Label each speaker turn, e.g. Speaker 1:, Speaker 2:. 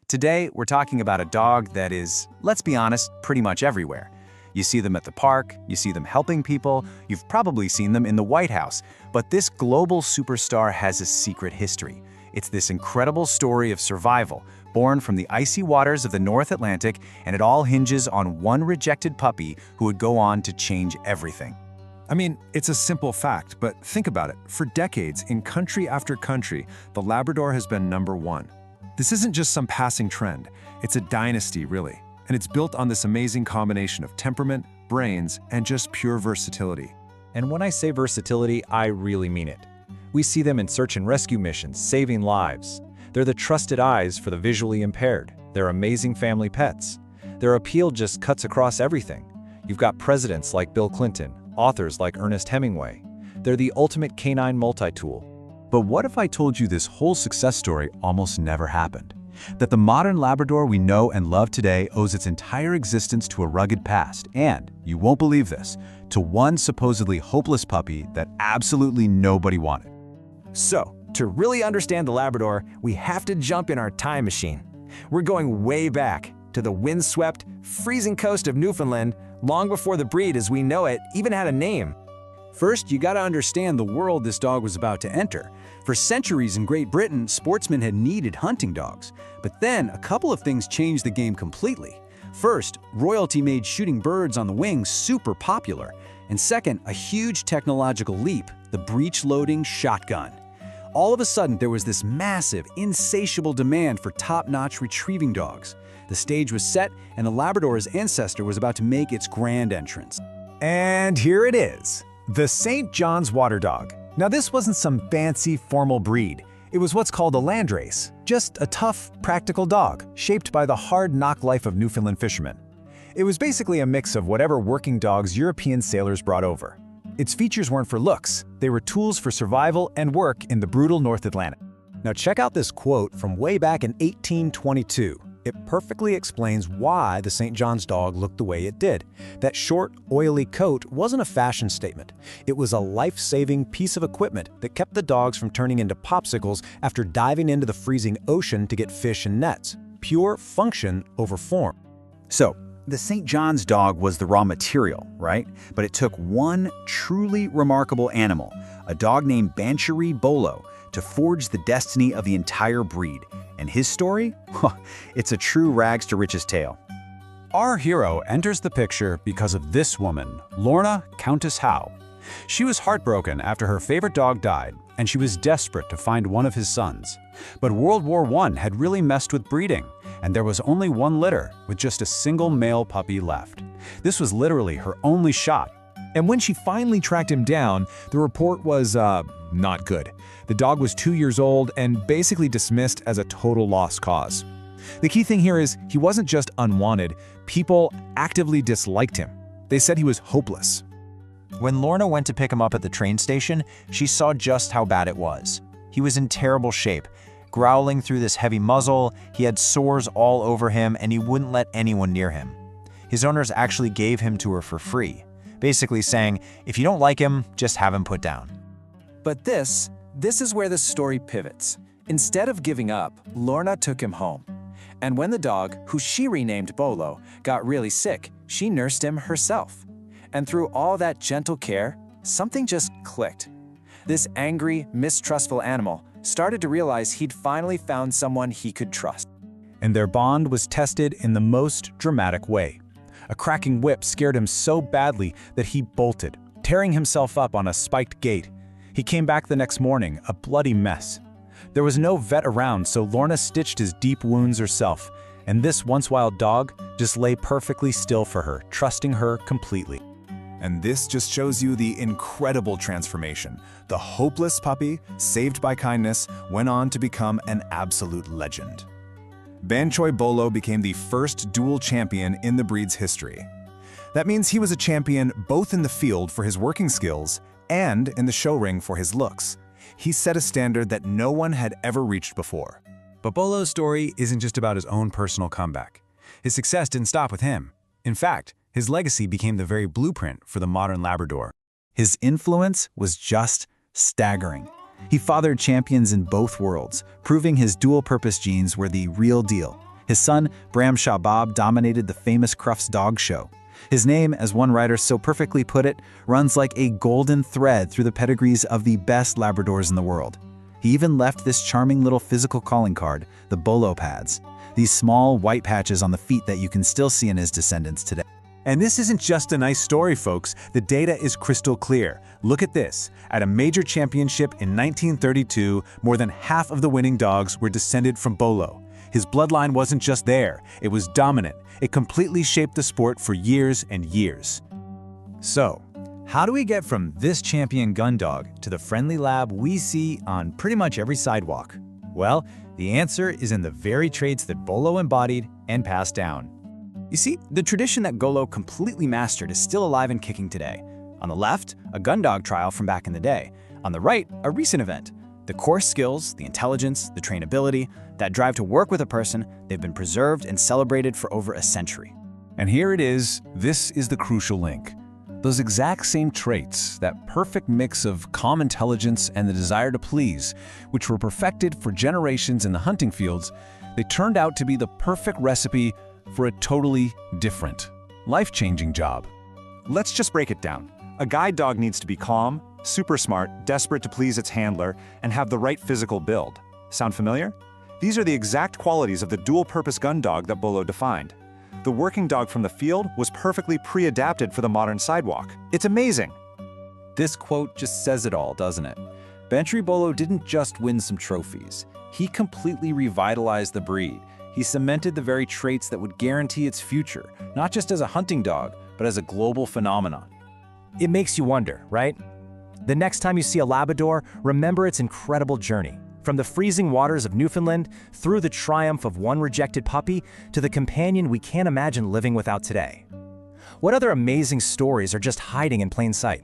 Speaker 1: Today, we're talking about a dog that is, let's be honest, pretty much everywhere. You see them at the park, you see them helping people, you've probably seen them in the White House. But this global superstar has a secret history. It's this incredible story of survival, born from the icy waters of the North Atlantic, and it all hinges on one rejected puppy who would go on to change everything.
Speaker 2: I mean, it's a simple fact, but think about it. For decades, in country after country, the Labrador has been #1. This isn't just some passing trend. It's a dynasty, really. And it's built on this amazing combination of temperament, brains, and just pure versatility.
Speaker 3: And when I say versatility, I really mean it. We see them in search and rescue missions, saving lives. They're the trusted eyes for the visually impaired. They're amazing family pets. Their appeal just cuts across everything. You've got presidents like Bill Clinton, authors like Ernest Hemingway. They're the ultimate canine multi-tool.
Speaker 1: But what if I told you this whole success story almost never happened? That the modern Labrador we know and love today owes its entire existence to a rugged past, and, you won't believe this, to one supposedly hopeless puppy that absolutely nobody wanted.
Speaker 4: So, to really understand the Labrador, we have to jump in our time machine. We're going way back to the windswept, freezing coast of Newfoundland, long before the breed as we know it even had a name.
Speaker 5: First, you gotta understand the world this dog was about to enter. For centuries in Great Britain, sportsmen had needed hunting dogs. But then, a couple of things changed the game completely. First, royalty made shooting birds on the wing super popular. And second, a huge technological leap, the breech-loading shotgun. All of a sudden, there was this massive, insatiable demand for top-notch retrieving dogs. The stage was set, and the Labrador's ancestor was about to make its grand entrance.
Speaker 6: And here it is, the St. John's Water Dog. Now this wasn't some fancy, formal breed. It was what's called a landrace, just a tough, practical dog, shaped by the hard-knock life of Newfoundland fishermen. It was basically a mix of whatever working dogs European sailors brought over. Its features weren't for looks, they were tools for survival and work in the brutal North Atlantic.
Speaker 3: Now check out this quote from way back in 1822. It perfectly explains why the St. John's dog looked the way it did. That short, oily coat wasn't a fashion statement. It was a life-saving piece of equipment that kept the dogs from turning into popsicles after diving into the freezing ocean to get fish and nets. Pure function over form.
Speaker 1: So, the St. John's dog was the raw material, right? But it took one truly remarkable animal, a dog named Banchory Bolo, to forge the destiny of the entire breed. And his story? It's a true rags-to-riches tale.
Speaker 5: Our hero enters the picture because of this woman, Lorna Countess Howe. She was heartbroken after her favorite dog died, and she was desperate to find one of his sons. But World War I had really messed with breeding, and there was only one litter with just a single male puppy left. This was literally her only shot.
Speaker 2: And when she finally tracked him down, the report was, not good. The dog was 2 years old and basically dismissed as a total lost cause. The key thing here is he wasn't just unwanted, people actively disliked him. They said he was hopeless.
Speaker 3: When Lorna went to pick him up at the train station, she saw just how bad it was. He was in terrible shape, growling through this heavy muzzle, he had sores all over him, and he wouldn't let anyone near him. His owners actually gave him to her for free, basically saying, if you don't like him, just have him put down.
Speaker 4: But this is where the story pivots. Instead of giving up, Lorna took him home. And when the dog, who she renamed Bolo, got really sick, she nursed him herself. And through all that gentle care, something just clicked. This angry, mistrustful animal started to realize he'd finally found someone he could trust.
Speaker 5: And their bond was tested in the most dramatic way. A cracking whip scared him so badly that he bolted, tearing himself up on a spiked gate. He came back the next morning, a bloody mess. There was no vet around, so Lorna stitched his deep wounds herself, and this once wild dog just lay perfectly still for her, trusting her completely.
Speaker 2: And this just shows you the incredible transformation. The hopeless puppy, saved by kindness, went on to become an absolute legend. Banchory Bolo became the first dual champion in the breed's history. That means he was a champion both in the field for his working skills and in the show ring for his looks. He set a standard that no one had ever reached before.
Speaker 5: But Bolo's story isn't just about his own personal comeback. His success didn't stop with him. In fact, his legacy became the very blueprint for the modern Labrador.
Speaker 1: His influence was just staggering. He fathered champions in both worlds, proving his dual-purpose genes were the real deal. His son, Bram Shahbab, dominated the famous Crufts Dog Show. His name, as one writer so perfectly put it, runs like a golden thread through the pedigrees of the best Labradors in the world. He even left this charming little physical calling card, the Bolo pads, these small white patches on the feet that you can still see in his descendants today.
Speaker 6: And this isn't just a nice story, folks. The data is crystal clear. Look at this. At a major championship in 1932, more than half of the winning dogs were descended from Bolo. His bloodline wasn't just there, it was dominant. It completely shaped the sport for years and years.
Speaker 2: So, how do we get from this champion gun dog to the friendly lab we see on pretty much every sidewalk? Well, the answer is in the very traits that Bolo embodied and passed down.
Speaker 7: You see, the tradition that Golo completely mastered is still alive and kicking today. On the left, a gun dog trial from back in the day. On the right, a recent event. The core skills, the intelligence, the trainability, that drive to work with a person, they've been preserved and celebrated for over a century.
Speaker 6: And here it is. This is the crucial link. Those exact same traits, that perfect mix of calm intelligence and the desire to please, which were perfected for generations in the hunting fields, they turned out to be the perfect recipe for a totally different, life-changing job.
Speaker 8: Let's just break it down. A guide dog needs to be calm, super smart, desperate to please its handler, and have the right physical build. Sound familiar? These are the exact qualities of the dual-purpose gun dog that Bolo defined. The working dog from the field was perfectly pre-adapted for the modern sidewalk. It's amazing!
Speaker 5: This quote just says it all, doesn't it? Bantry Bolo didn't just win some trophies. He completely revitalized the breed. He cemented the very traits that would guarantee its future, not just as a hunting dog, but as a global phenomenon.
Speaker 7: It makes you wonder, right? The next time you see a Labrador, remember its incredible journey. From the freezing waters of Newfoundland, through the triumph of one rejected puppy, to the companion we can't imagine living without today. What other amazing stories are just hiding in plain sight?